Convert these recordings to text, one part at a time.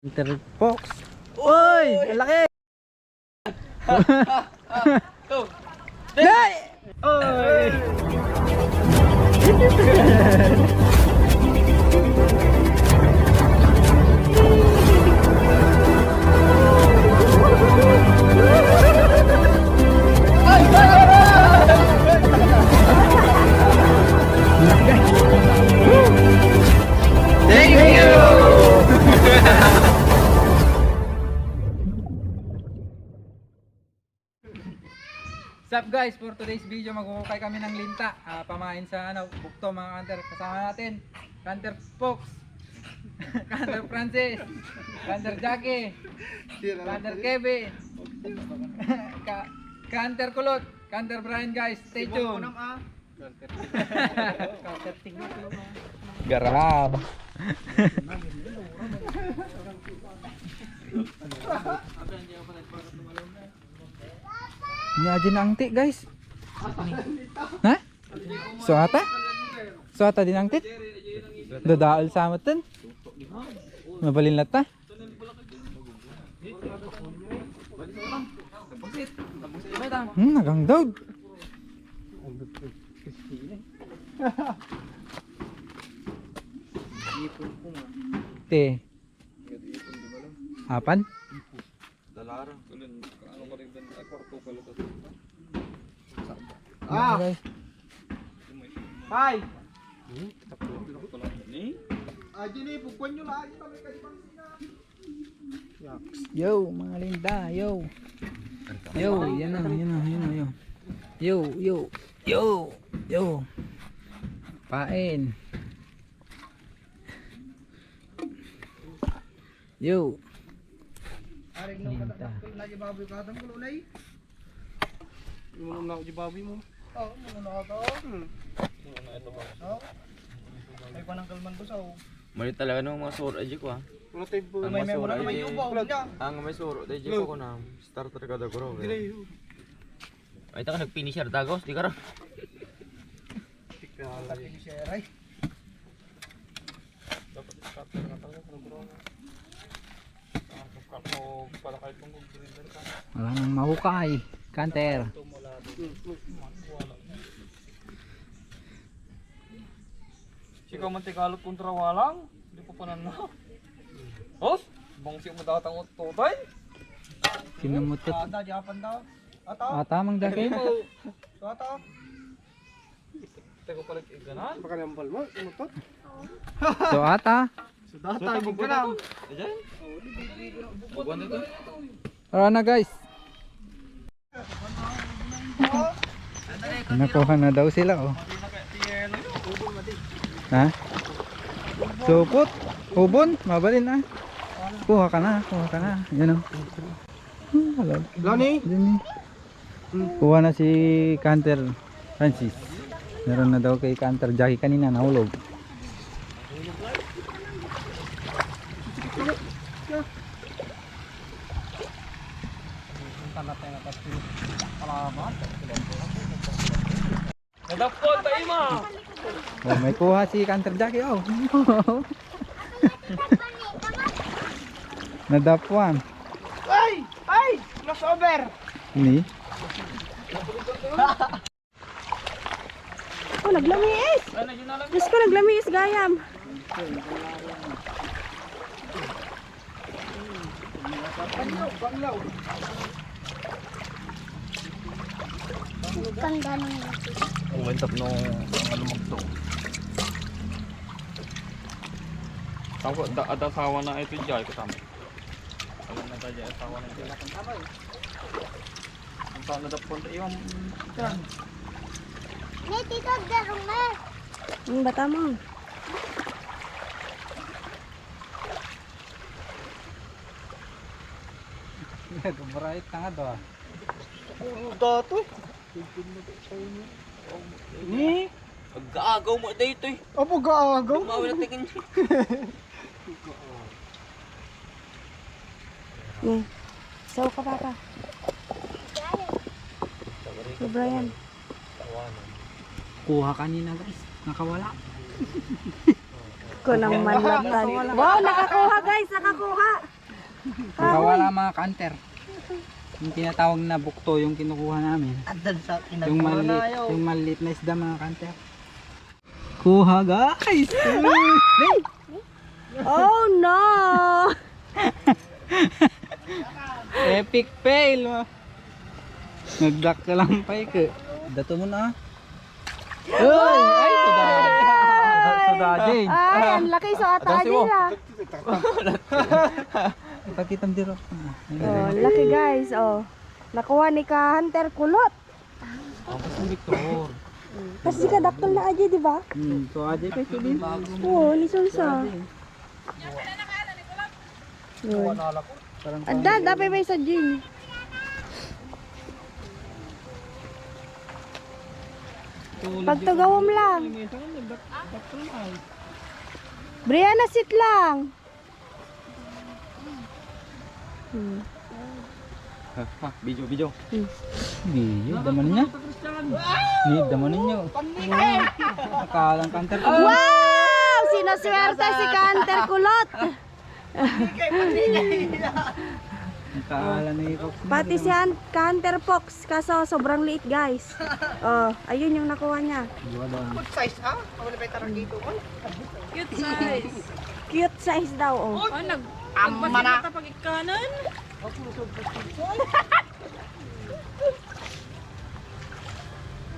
Interpox. Uy! Ang laki! Day! Uy! Thank you! What's up guys, for today's video magkukay kami ng linta, pamain sa bukto mga kanter. Kasama natin Kanter Fox, Kanter Francis, Kanter Jackie, Kanter Kevin, Kanter Kulot, Kanter Brian guys. Stay tuned. Garab. Nyaji nangti guys. Hah? Suata? Suata din nangti? Dadaal sa amatin? Mabalin lata? Nagang daw. Te. Apan? Dalarang. Ano ko rin ay kwarto pala to. Guys. Hi. Yo, mga linda, yo. Yo, yan na, yo. Yo. Pain. Yo. Linda. Munum na ako di baboy mo. Oh, muna ako. Ay pananggal man ko sa. Mali talaga ng mga suro aji ko ha. May memora na may ubaw niya. Ang may suro aji ko na starter kada ko raw. Ay ta ka nag-finisher dagos di ka ra. Finisher ay. Dapat starter na talaga ko bro. Wala nang mahukay. Kanter. Sikaw man tigalog kontra walang. Di pa panan na. Hos? Bangsi mo datang ututay? Sinumutit. Ada japan daw. Ata. Tamang dake. Ata. Teko pala iganan. Baka nambal mo, umutot. So ata. Data mo kana. Ayan. Buwan dito. Tara na guys. Nakuha na daw sila oh. Ha? Supot. Ubon. Mabalin na. Kuha ka na. Yan oh. Lani. Kuha na si Kanter Francis. Meron na daw kay Kanter Jackie kanina nahulog. Nadapon tayo ma. Oh, may kuha si Kanter Jackie oh. Nadapuan. Ay, lost over. Ini. Oh, naglamiis. Diyos ko, naglamiis gayam. Ganda ng Uwentap no ano magto. Tawo ada sawa na ito jay ko tama. Alam na tayo sawa na ito. Ang taon na dapon tayo yung kan. May tito, darong na. Ang bata mo. Gumray tanga do. Dato. Ni, Agagaw mo dito eh. apo gaagaw. Mawala tingin. So ka papa. Si Brian. Kuha kanina guys. Nakawala. Ko nang manlatan. Wow, nakakuha guys, nakakuha. Nakawala mga kanter. Yung tinatawag na bukto yung kinukuha namin. Andan sa Yung kinagawa na maliit, ayaw. yung maliit na isda mga kanter. Kuha guys! Oh no! Epic fail! Nagdak ka lang pa ka. Dato mo na. Uy! Ay! Sudading! Ay, ang laki sa ata nila. Pakitam diro. Oh, laki guys, oh. Nakuha ni ka Hunter kulot. Tapos ni Victor. Kasi ka daktal na aja, di ba? So aja kay Sulin. Oo, ni Sulsa. Parang Ada, dapat may sa gym. Pagtugawam lang. Brianna, sit lang. Video. Video, daman niya. Ni daman niya. Nakalang kanter ko. Wow! Sinaswerte si ka Hunter kulot. Nakaala na ito. Pati si ka Hunter Fox, kaso sobrang liit guys. Oh, ayun yung nakuha niya. Good size ha? Ako na ba tarang dito? Cute size daw, oh. Amma na.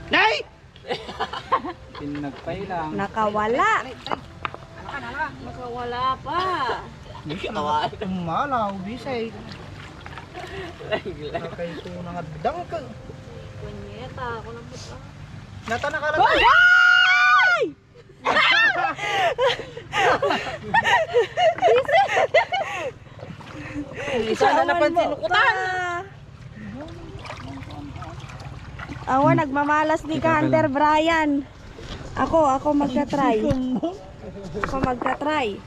Nay! Pinagpay lang. Nakawala. Malaw, bisay. Nakay ko na nga dang ka. Nata nakalagay. Ay! Sana napansin ko ta. Awa, nagmamalas ni ka Hunter Brian. Ako magka-try. Ako magka-try.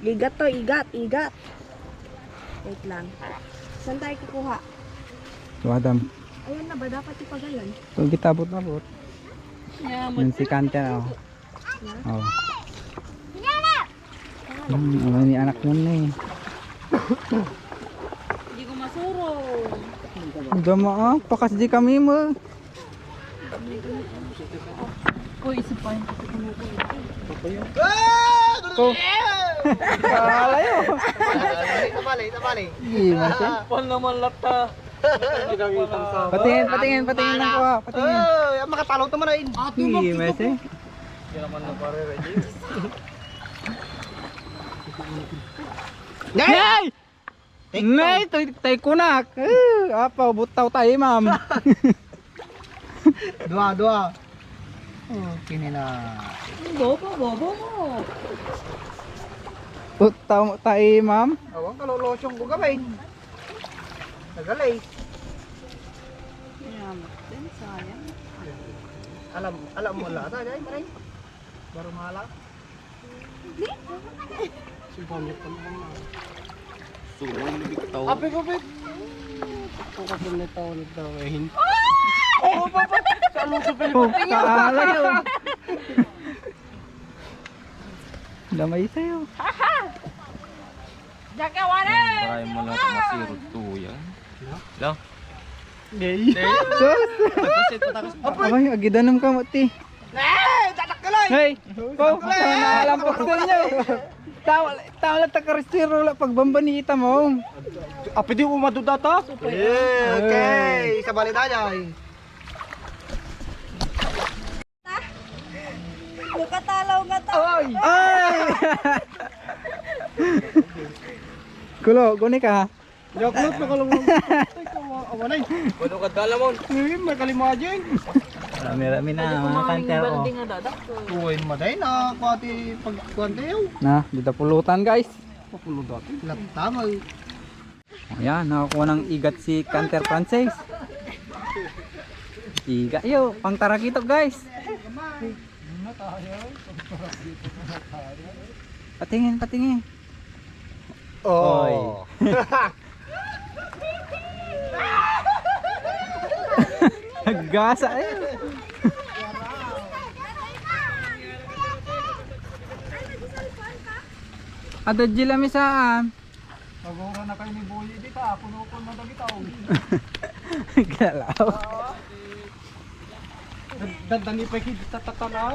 Igat to, igat. Wait lang. Saan tayo kukuha? So Adam, Ayun na ba, dapat ipagalan? so gitabot-abot. Yan si kanter oh. Oh. Ano ni anak mo na eh. Hindi ko masuro. Dama ah, pakas di kami mo. Oh. Kalayo. Tabali. Gimana sih? Pan naman lata. Patingin lang ko ah, patingin. Oh, makatalo to man ay. Gimana sih? Hindi naman na pare ready. Nay! Nay, tay kunak. Apa butaw tayo, ma'am. Dua. Oh, kini na. Bobo mo. Butaw tayo, ma'am. Awang kalolosyong ko gamay. Nagalay. Alam mo la ta dai maray. Baru mahala. Ape. Ako kasi nito eh. Oh, kalayo. Damay sa'yo. Ay mo lang masirot to yan. Lang. Sus! Abay, agidanom ka mo, ti. Hey! Oh, nakalampok sa inyo. Tawala takaristiro la pagbamba ni ita mo. Ape di umadudata? Okay, sa balik aja. Nakatalaw nga ta. Ay! Kulo, guni ka. Yakulot na kalong. Awanay. Walo ka dala mo. May kalimajing. Rami-rami na mga kanter oh. Buwain maday na kuwati pagkuwantayaw. Na, dito pulutan guys. Papulo dati. Latamay. Ayan, nakakuha ng igat si Kanter Francis. Iga, yo, pang tarakito guys. Patingin. Oh. Gasa eh. Ada jila misaan. kayo ni Boy dito ah, puno-puno na bitaw. Galaw. Dandangi pa kid tatatanaw.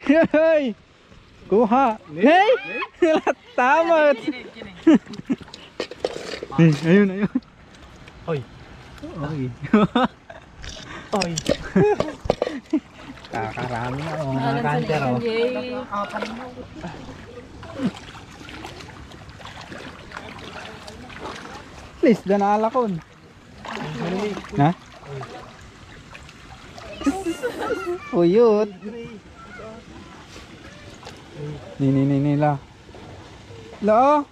Hey! Kuha! Hey! Tamat! Ayun, ayun. Oy. Oy. Oy. Kakarami na mga kanter oh. Please, danalakon. Ha? Uyot. Nila. Lo.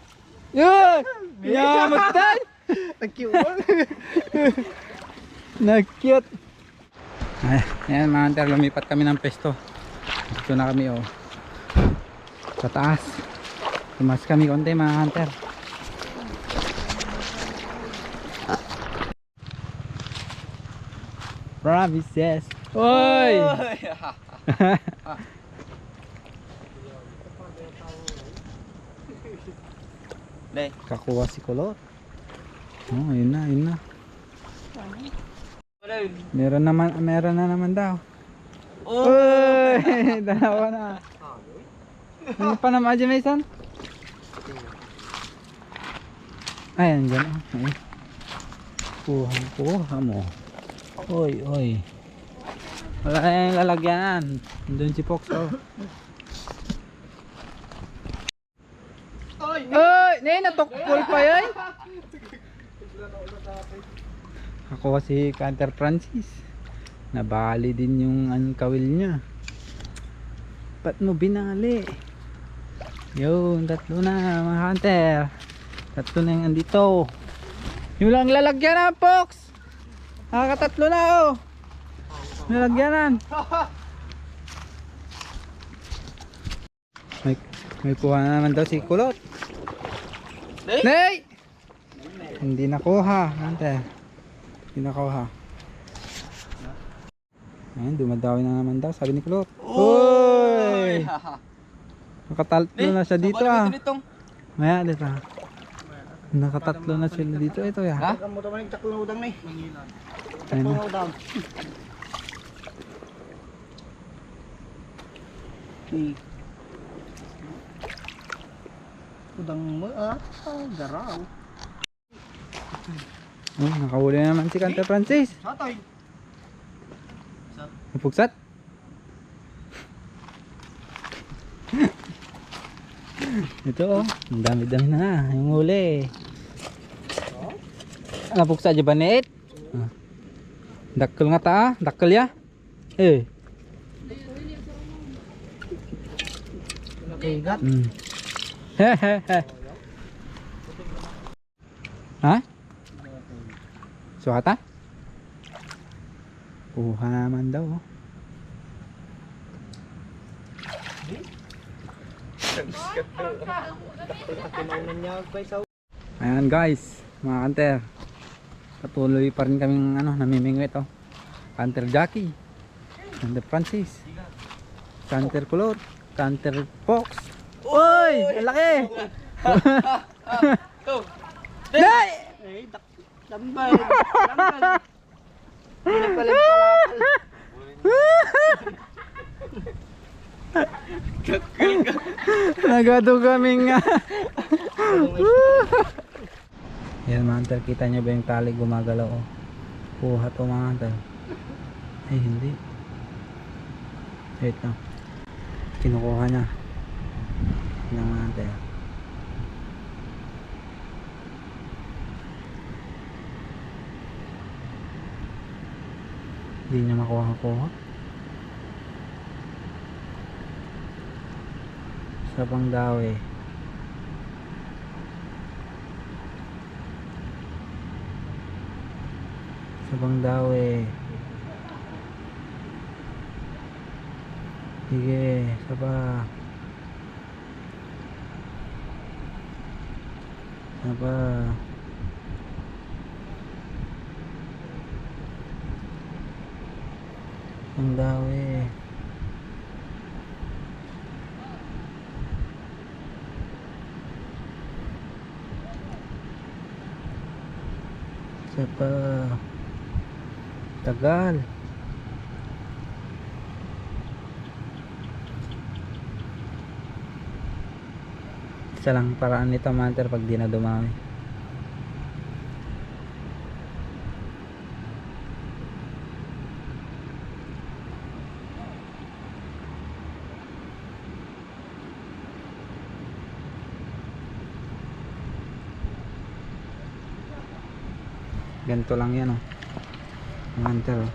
Yun! Yamatay! Nag-cute. Nag-cute. Ay, ayan mga hunter, lumipat kami ng pesto. Dito na kami oh. Sa taas. Tumas kami konti mga hunter. Promises. Oy! Kakuha si Kulot. Oh, ayun na, ayun na. Meron na naman daw. Oy! Dalawa na. Ano pa naman dyan, Mason? Ayan, dyan. Oh. Kuha mo. Oy, oy. Wala na yung lalagyanan. Doon si Fox, oh. Oy! Natukpol pa yan. Ako si Canter Francis. Nabali din yung kawil niya. Ba't mo binali? Yun, tatlo na mga hunter. Tatlo na yung andito. Yung lang lalagyanan, Fox. Nakakatatlo na oh. Lalagyanan. May kuha na naman daw si Kulot. Nay! Hindi nakuha, hunter. Hindi nakuha. Ayan, dumadawi na naman daw, sabi ni Kulot. Uy! Nakatatlo na siya dito ah. Maya, dito. Nakatatlo na sila dito. Ito ya. Ha? Kamu to man taklo udang ni. Ayun na. Udang. Udang mo ah, garaw. Oh, nakahuli na naman si Canter Francis. Satoy. Napugsat. Ito oh, ang dami-dami na yung huli. Napugsat dyan ba net? Dakkel nga ta, dakkel ya. Igat. Hehehe. Ha? Suhata? Kuha naman daw. Oh. Ayan guys, mga kanter. Patuloy pa rin kaming namimingwit oh. Kanter Jackie, Kanter Francis, Kanter Kulot, Kanter Fox. Uy! Ang laki! Day! Lambal. Lambal. Pinapalim-palapal. Nagado kaming yan mga hunter, kita nyo ba yung tali gumagalaw oh. Kuha to mga hunter. Ay hindi. Wait lang. Kinukuha niya ng mga hunter. Hindi niya makuha-kuha. Sabang daw eh. Sabang daw eh. Sige, saba. Saba. Sabang daw eh. Isa pa. Tagal. Isa lang paraan nito mga hunter pag di na dumami. Ganito lang yan oh. Mga hunter oh.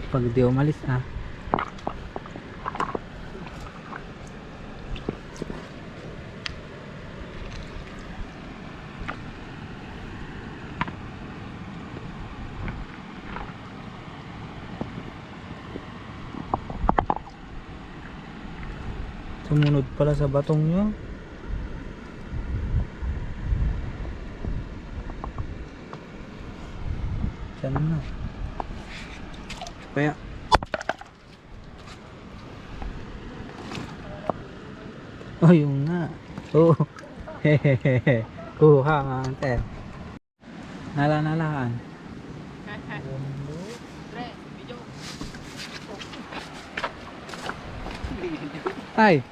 Pag di umalis ah. Sumunod pala sa batong nyo. Diyan na. Kaya oh yung nga. Oh. Hehehe. Kuha nga ante. Nala-nalaan. Ay.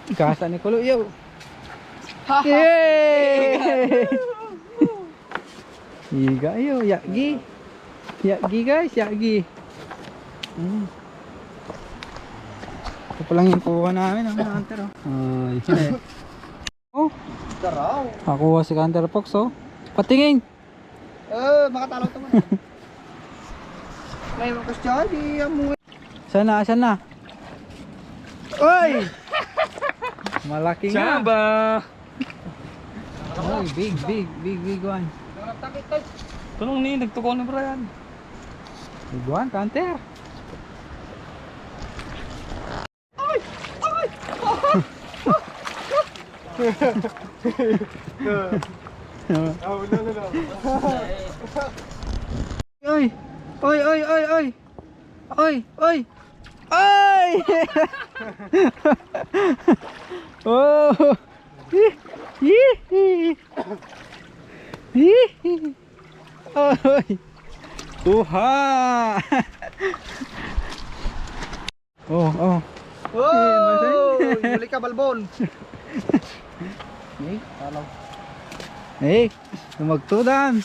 Kasa ni Kulo yo. Yay! Iga yo, yagi. Yagi guys, yagi. Ito pa lang yung kuha namin ang hunter oh. Ay. Oh, Taraw. nakuha si Hunter Fox oh. Patingin. Makatalaw to man. May makas dyan, di amoy. Sana, sana. Oy! Malaki nga. Chamba! Oy, big one. Tulong ni, nagtukaw ni Brian. Big one, Hunter. Oy! Oy, oy, oy, oy! Oy, oy! Oy! Oh! Yee! Oy! Uha! Oh, oh. Oh! Muli ka, balbon. Eh, talaw. Eh, tumagtudan.